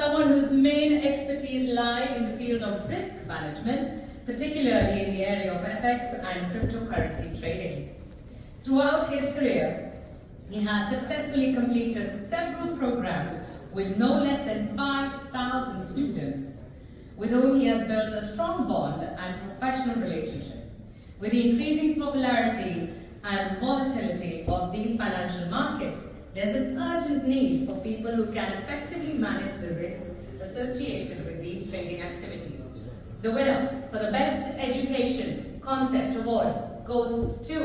someone whose main expertise lie in the field of risk management, particularly in the area of FX and cryptocurrency trading. Throughout his career, he has successfully completed several programs with no less than 5,000 students, with whom he has built a strong bond and professional relationship. With the increasing popularity and volatility of these financial markets, there's an urgent need for people who can effectively manage the risks associated with these trading activities. The winner for the Best Education Concept Award goes to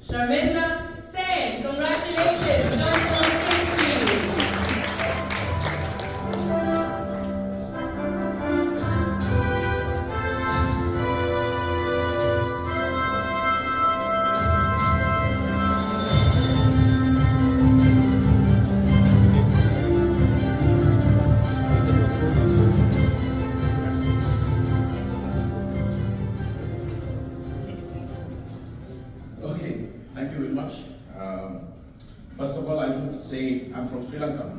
Sharmindra Sen. Congratulations. Join us on stage, please. Okay, thank you very much. First of all, I should say I'm from Sri Lanka.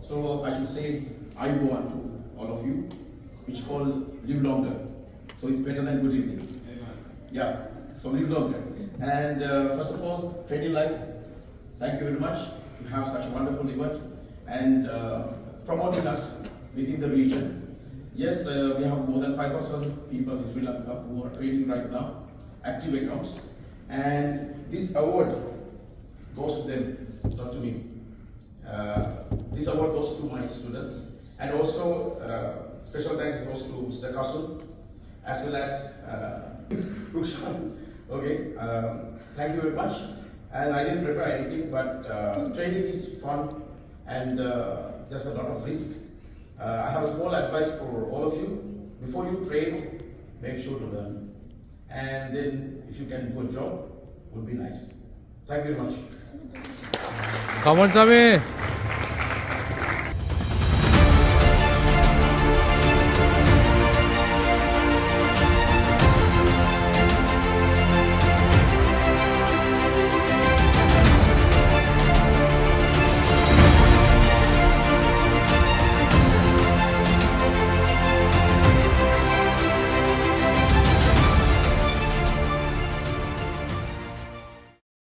So I should say I go on to all of you, which called live longer. So it's better than good evening. Yeah, so live longer. And first of all, trading life, thank you very much to have such a wonderful event and promoting us within the region. Yes, we have more than 5,000 people in Sri Lanka who are trading right now, active accounts. And this award goes to them, not to me. This award goes to my students, and also special thanks goes to Mr. Kasul, as well as Rukshan. Okay, thank you very much. And I didn't prepare anything, but trading is fun and there's a lot of risk. I have a small advice for all of you. Before you trade, make sure to learn. And then if you can do a job, would be nice. Thank you very much. Come on, Sami.